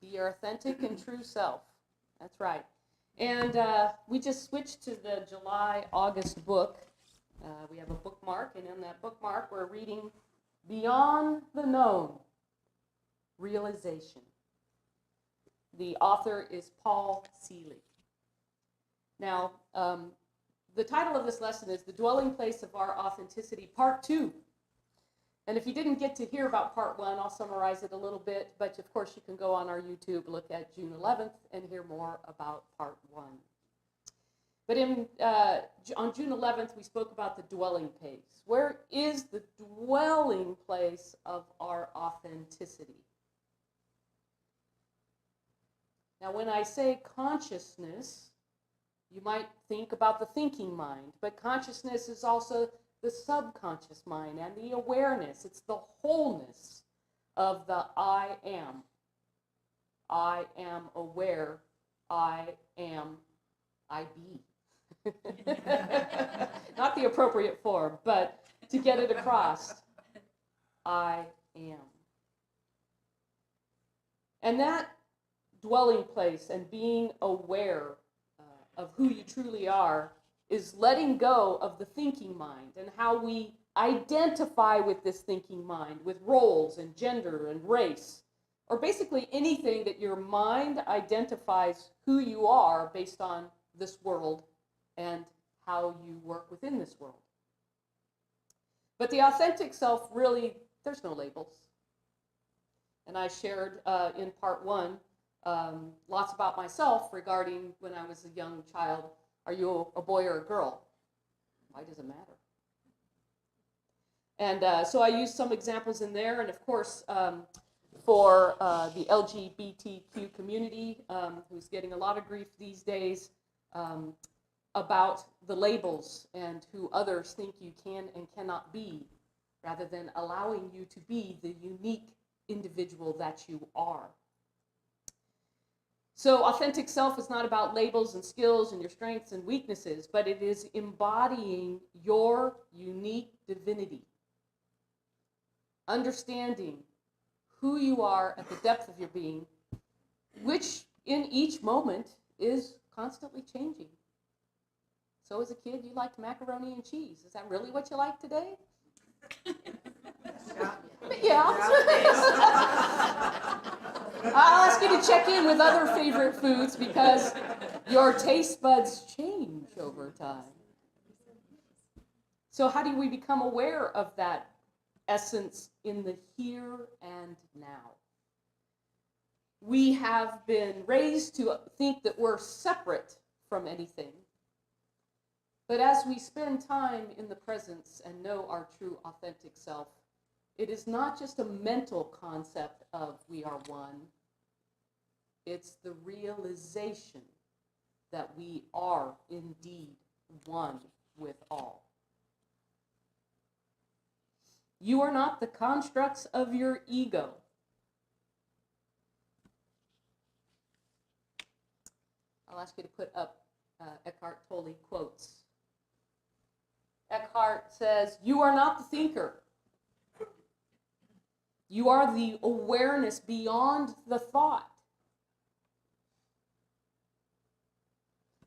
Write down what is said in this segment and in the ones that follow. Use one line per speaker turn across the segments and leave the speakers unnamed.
Be your authentic and true self. That's right. And we just switched to the July-August book. We have a bookmark, and in that bookmark we're reading Beyond the Known, Realization. The author is Paul Seeley. Now, the title of this lesson is The Dwelling Place of Our Authenticity, Part 2. And if you didn't get to hear about Part 1, I'll summarize it a little bit, but of course you can go on our YouTube, look at June 11th, and hear more about Part 1. But on June 11th, we spoke about the dwelling place. Where is the dwelling place of our authenticity? Now, when I say consciousness, you might think about the thinking mind, but consciousness is also the subconscious mind and the awareness. It's the wholeness of the I am. I am aware. I am I be. Not the appropriate form, but to get it across, I am. And that dwelling place and being aware of who you truly are is letting go of the thinking mind and how we identify with this thinking mind, with roles and gender and race, or basically anything that your mind identifies who you are based on this world and how you work within this world. But the authentic self, really, there's no labels. And I shared in Part 1 lots about myself regarding when I was a young child. Are you a boy or a girl? Why does it matter? And so I used some examples in there, and of course, for the LGBTQ community, who's getting a lot of grief these days, about the labels and who others think you can and cannot be, rather than allowing you to be the unique individual that you are. So authentic self is not about labels and skills and your strengths and weaknesses, but it is embodying your unique divinity. Understanding who you are at the depth of your being, which in each moment is constantly changing. So as a kid, you liked macaroni and cheese. Is that really what you like today? Yeah. I'll ask you to check in with other favorite foods because your taste buds change over time. So how do we become aware of that essence in the here and now? We have been raised to think that we're separate from anything. But as we spend time in the presence and know our true authentic self, it is not just a mental concept of we are one. It's the realization that we are indeed one with all. You are not the constructs of your ego. I'll ask you to put up Eckhart Tolle quotes. Eckhart says, "You are not the thinker. You are the awareness beyond the thought.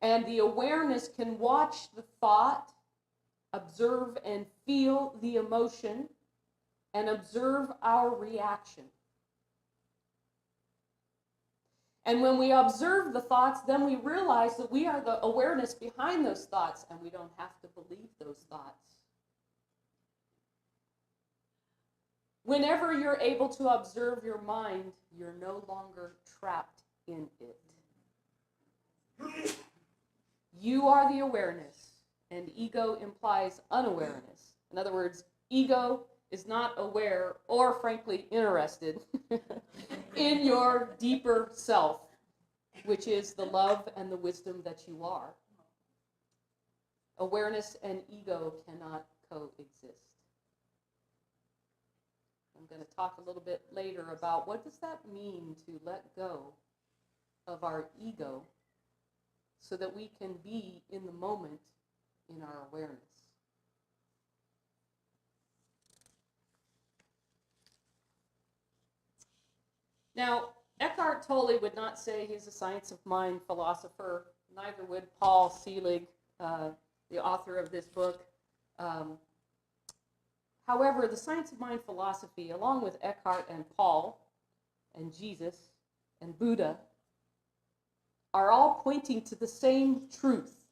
And the awareness can watch the thought, observe and feel the emotion, and observe our reaction. And when we observe the thoughts, then we realize that we are the awareness behind those thoughts, and we don't have to believe those thoughts. Whenever you're able to observe your mind, you're no longer trapped in it. You are the awareness, and ego implies unawareness. In other words, ego is not aware or, frankly, interested in your deeper self, which is the love and the wisdom that you are. Awareness and ego cannot coexist. I'm going to talk a little bit later about what does that mean to let go of our ego so that we can be in the moment in our awareness. Now, Eckhart Tolle would not say he's a science of mind philosopher. Neither would Paul Selig, the author of this book. However, the science of mind philosophy, along with Eckhart and Paul and Jesus and Buddha, are all pointing to the same truth,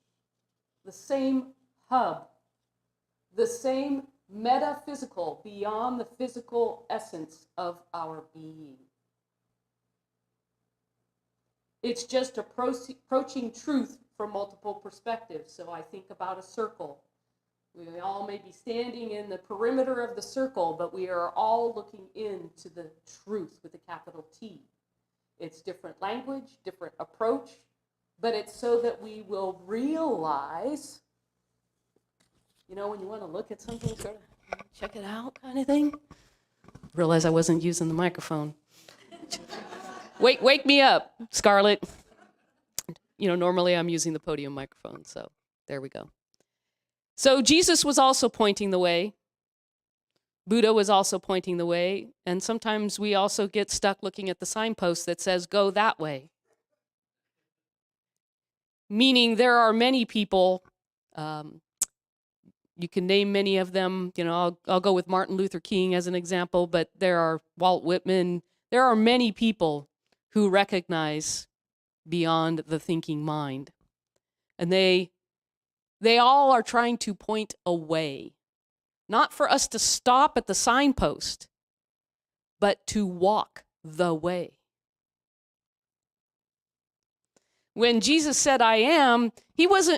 the same hub, the same metaphysical, beyond the physical essence of our being. It's just approaching truth from multiple perspectives. So I think about a circle. We all may be standing in the perimeter of the circle, but we are all looking into the truth with a capital T. It's different language, different approach, but it's so that we will realize, you know, when you want to look at something, sort of check it out kind of thing. Realize I wasn't using the microphone. Wake me up, Scarlett. You know, normally I'm using the podium microphone, so there we go. So Jesus was also pointing the way. Buddha was also pointing the way. And sometimes we also get stuck looking at the signpost that says, go that way. Meaning there are many people, you can name many of them. You know, I'll go with Martin Luther King as an example, but there are Walt Whitman. There are many people who recognize beyond the thinking mind. And they all are trying to point a way. Not for us to stop at the signpost, but to walk the way. When Jesus said, I am, he was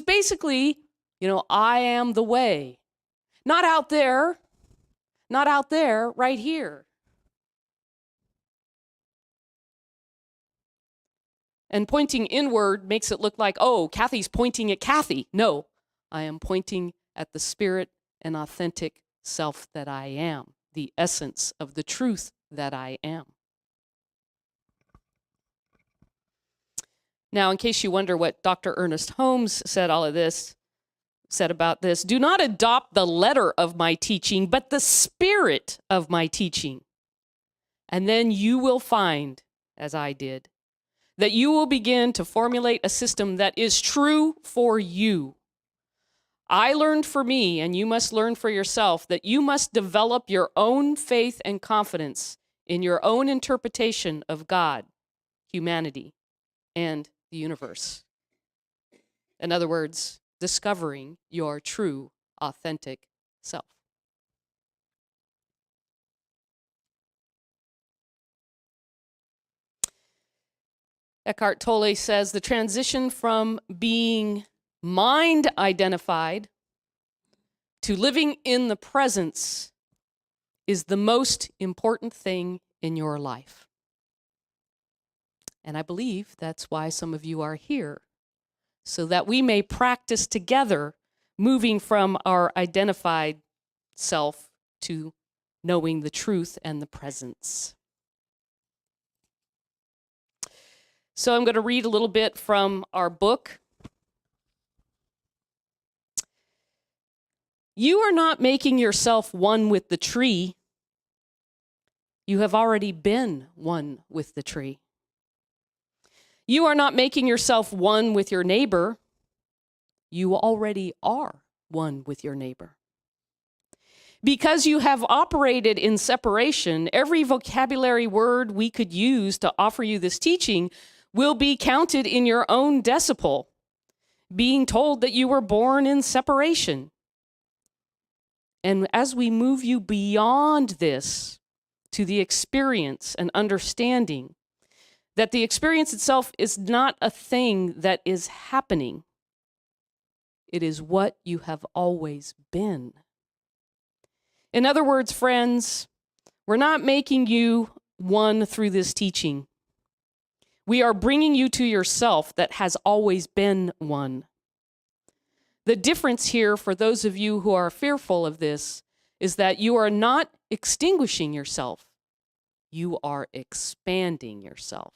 basically, you know, I am the way. Not out there, right here. And pointing inward makes it look like, oh, Kathy's pointing at Kathy. No, I am pointing at the spirit and authentic self that I am, the essence of the truth that I am. Now, in case you wonder what Dr. Ernest Holmes said about this, do not adopt the letter of my teaching, but the spirit of my teaching. And then you will find, as I did, that you will begin to formulate a system that is true for you. I learned for me, and you must learn for yourself, that you must develop your own faith and confidence in your own interpretation of God, humanity, and the universe. In other words, discovering your true, authentic self. Eckhart Tolle says the transition from being mind identified to living in the presence is the most important thing in your life. And I believe that's why some of you are here, so that we may practice together moving from our identified self to knowing the truth and the presence. So I'm going to read a little bit from our book. You are not making yourself one with the tree. You have already been one with the tree. You are not making yourself one with your neighbor. You already are one with your neighbor. Because you have operated in separation, every vocabulary word we could use to offer you this teaching will be counted in your own decibel, being told that you were born in separation. And as we move you beyond this to the experience and understanding that the experience itself is not a thing that is happening, it is what you have always been. In other words, friends, we're not making you one through this teaching. We are bringing you to yourself that has always been one. The difference here, for those of you who are fearful of this, is that you are not extinguishing yourself. You are expanding yourself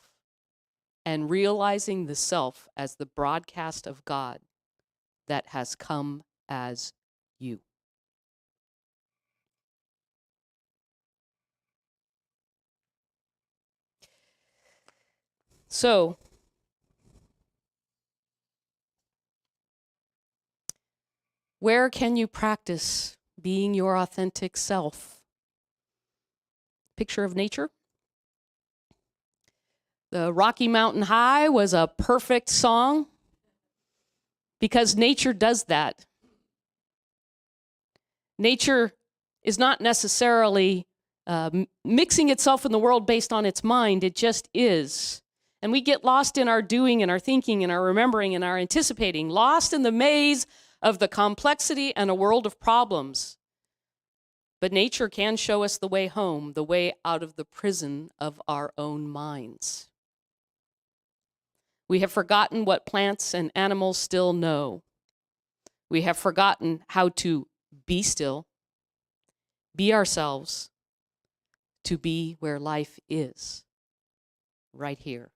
and realizing the self as the broadcast of God that has come as you. So, where can you practice being your authentic self? Picture of nature. The Rocky Mountain High was a perfect song because nature does that. Nature is not necessarily mixing itself in the world based on its mind. It just is. And we get lost in our doing and our thinking and our remembering and our anticipating, lost in the maze of the complexity and a world of problems. But nature can show us the way home, the way out of the prison of our own minds. We have forgotten what plants and animals still know. We have forgotten how to be still, be ourselves, to be where life is, right here,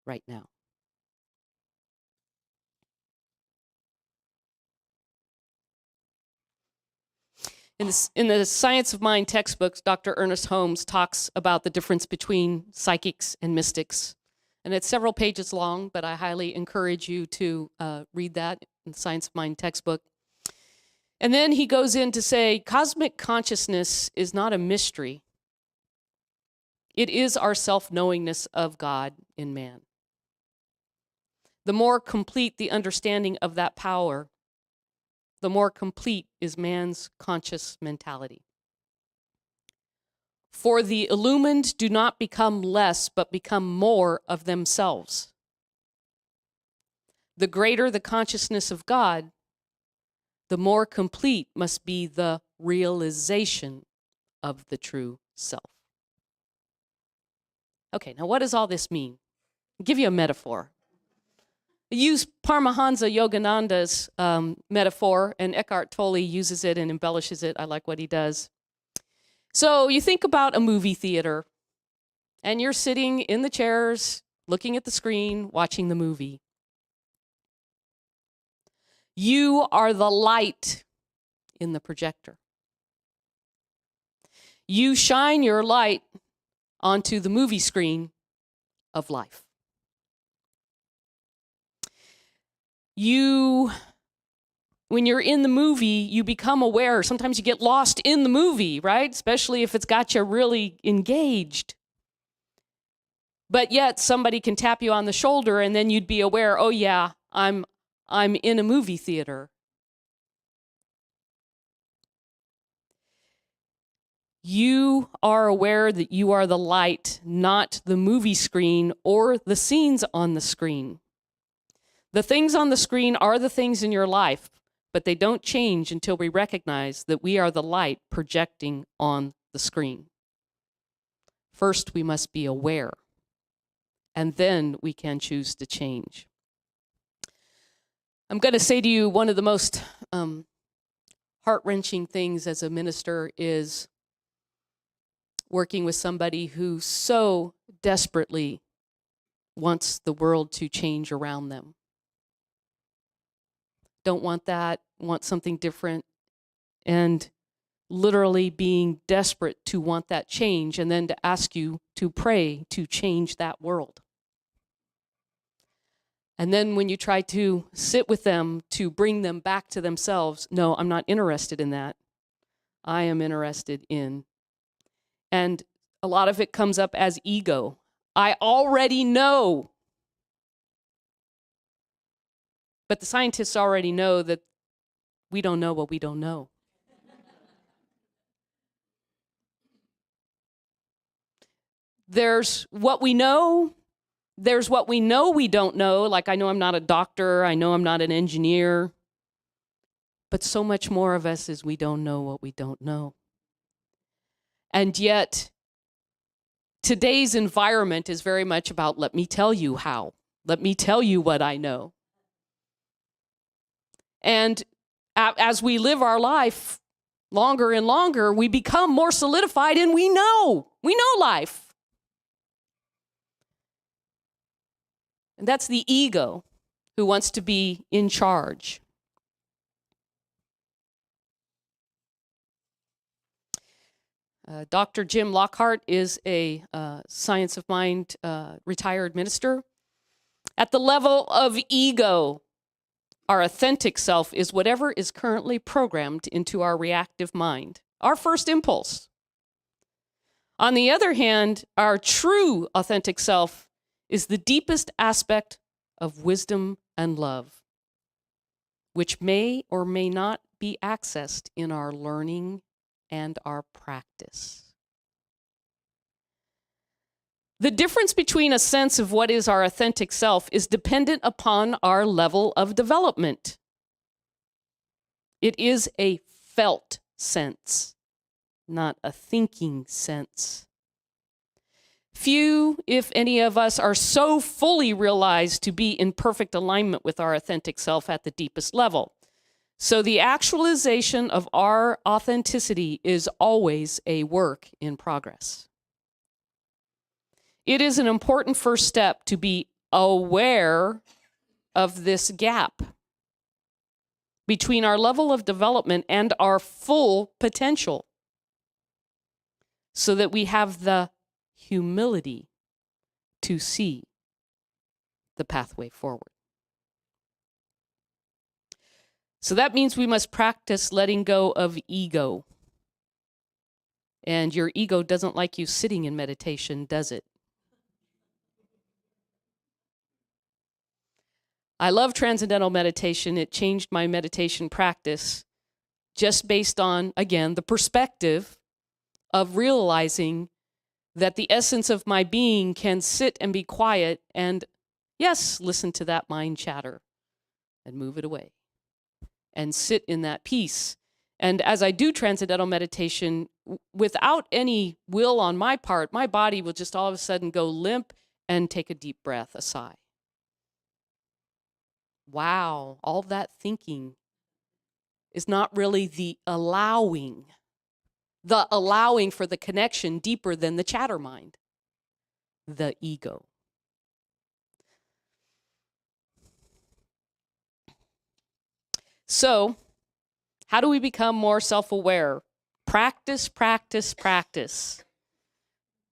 right now. In the Science of Mind textbooks, Dr. Ernest Holmes talks about the difference between psychics and mystics. And it's several pages long, but I highly encourage you to read that in the Science of Mind textbook. And then he goes in to say, cosmic consciousness is not a mystery. It is our self-knowingness of God in man. The more complete the understanding of that power, the more complete is man's conscious mentality. For the illumined do not become less, but become more of themselves. The greater the consciousness of God, the more complete must be the realization of the true self. Okay, now what does all this mean? I'll give you a metaphor. I use Paramahansa Yogananda's metaphor, and Eckhart Tolle uses it and embellishes it. I like what he does. So you think about a movie theater, and you're sitting in the chairs, looking at the screen, watching the movie. You are the light in the projector. You shine your light onto the movie screen of life. When you're in the movie, you become aware. Sometimes you get lost in the movie, right? Especially if it's got you really engaged. But yet somebody can tap you on the shoulder and then you'd be aware, oh yeah, I'm in a movie theater. You are aware that you are the light, not the movie screen or the scenes on the screen. The things on the screen are the things in your life, but they don't change until we recognize that we are the light projecting on the screen. First, we must be aware, and then we can choose to change. I'm going to say to you, one of the most heart-wrenching things as a minister is working with somebody who so desperately wants the world to change around them. Don't want that, want something different, and literally being desperate to want that change, and then to ask you to pray to change that world. And then when you try to sit with them to bring them back to themselves, no, I'm not interested in that. I am interested in. And a lot of it comes up as ego. I already know. But the scientists already know that we don't know what we don't know. There's what we know. There's what we know we don't know. Like, I know I'm not a doctor. I know I'm not an engineer. But so much more of us is we don't know what we don't know. And yet, today's environment is very much about, let me tell you how. Let me tell you what I know. And as we live our life longer and longer, we become more solidified and we know life. And that's the ego who wants to be in charge. Dr. Jim Lockhart is a Science of Mind retired minister. At the level of ego, our authentic self is whatever is currently programmed into our reactive mind, our first impulse. On the other hand, our true authentic self is the deepest aspect of wisdom and love, which may or may not be accessed in our learning and our practice. The difference between a sense of what is our authentic self is dependent upon our level of development. It is a felt sense, not a thinking sense. Few, if any of us, are so fully realized to be in perfect alignment with our authentic self at the deepest level. So the actualization of our authenticity is always a work in progress. It is an important first step to be aware of this gap between our level of development and our full potential, so that we have the humility to see the pathway forward. So that means we must practice letting go of ego. And your ego doesn't like you sitting in meditation, does it? I love transcendental meditation. It changed my meditation practice just based on, again, the perspective of realizing that the essence of my being can sit and be quiet and, yes, listen to that mind chatter and move it away and sit in that peace. And as I do transcendental meditation, without any will on my part, my body will just all of a sudden go limp and take a deep breath, a sigh. Wow, all that thinking is not really the allowing for the connection deeper than the chatter mind, the ego. So, how do we become more self-aware? Practice, practice, practice.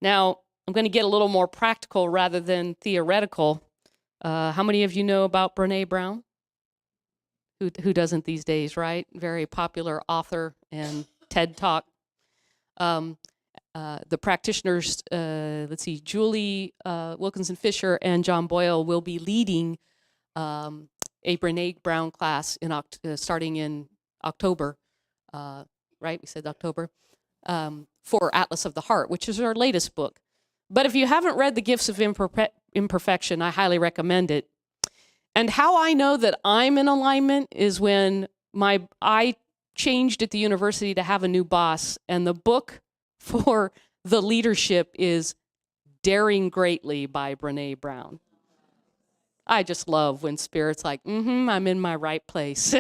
Now, I'm going to get a little more practical rather than theoretical. How many of you know about Brené Brown? Who doesn't these days, right? Very popular author and TED Talk. The practitioners, Julie Wilkinson Fisher and John Boyle will be leading a Brené Brown class starting in October, right? We said October, for Atlas of the Heart, which is our latest book. But if you haven't read The Gifts of Imperfection, I highly recommend it. And how I know that I'm in alignment is when I changed at the university to have a new boss, and the book for the leadership is Daring Greatly by Brené Brown. I just love when Spirit's like, I'm in my right place.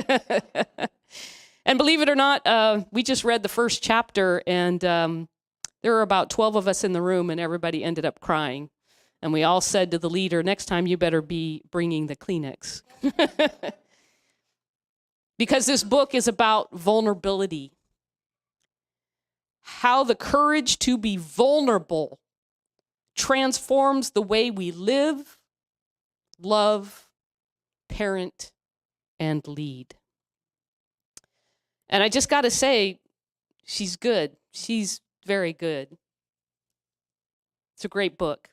And believe it or not, we just read the first chapter, and there were about 12 of us in the room, and everybody ended up crying. And we all said to the leader, next time you better be bringing the Kleenex. Because this book is about vulnerability. How the courage to be vulnerable transforms the way we live, love, parent, and lead. And I just got to say, she's good. She's very good. It's a great book.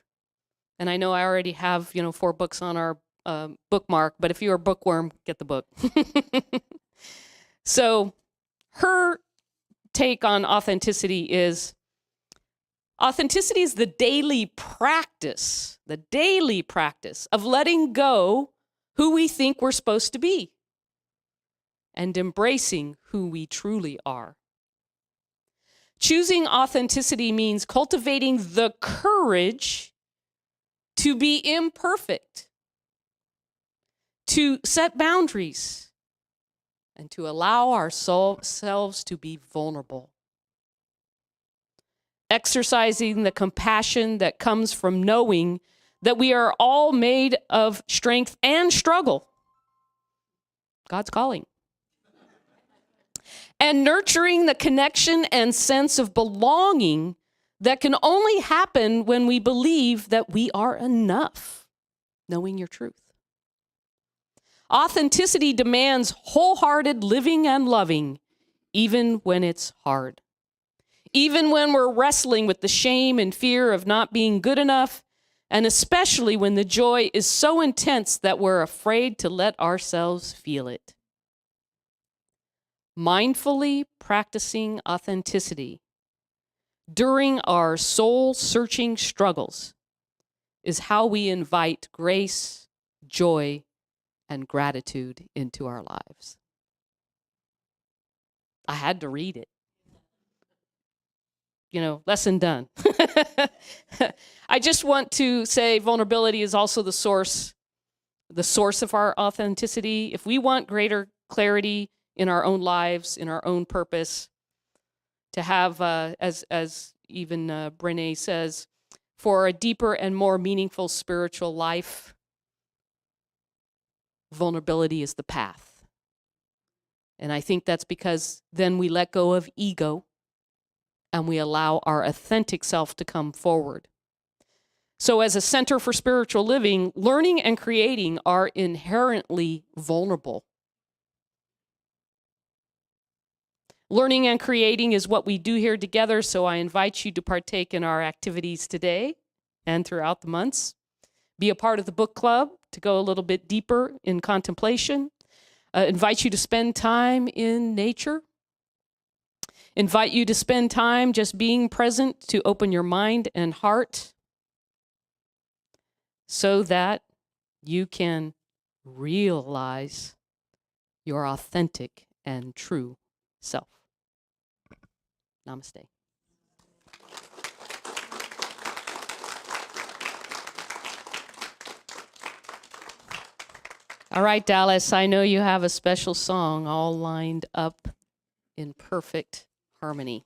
And I know I already have, 4 books on our bookmark, but if you're a bookworm, get the book. So her take on authenticity is the daily practice of letting go who we think we're supposed to be and embracing who we truly are. Choosing authenticity means cultivating the courage to be imperfect, to set boundaries, and to allow ourselves to be vulnerable. Exercising the compassion that comes from knowing that we are all made of strength and struggle. God's calling. and nurturing the connection and sense of belonging that can only happen when we believe that we are enough, knowing your truth. Authenticity demands wholehearted living and loving, even when it's hard. Even when we're wrestling with the shame and fear of not being good enough, and especially when the joy is so intense that we're afraid to let ourselves feel it. Mindfully practicing authenticity during our soul-searching struggles is how we invite grace, joy, and gratitude into our lives. I had to read it. Lesson done. I just want to say vulnerability is also the source of our authenticity. If we want greater clarity in our own lives, in our own purpose, to have, as even Brené says, for a deeper and more meaningful spiritual life, vulnerability is the path. And I think that's because then we let go of ego and we allow our authentic self to come forward. So as a center for spiritual living, learning and creating are inherently vulnerable. Learning and creating is what we do here together, so I invite you to partake in our activities today and throughout the months. Be a part of the book club to go a little bit deeper in contemplation. Invite you to spend time in nature. Invite you to spend time just being present to open your mind and heart so that you can realize your authentic and true self. Namaste. All right, Dallas, I know you have a special song all lined up in perfect harmony.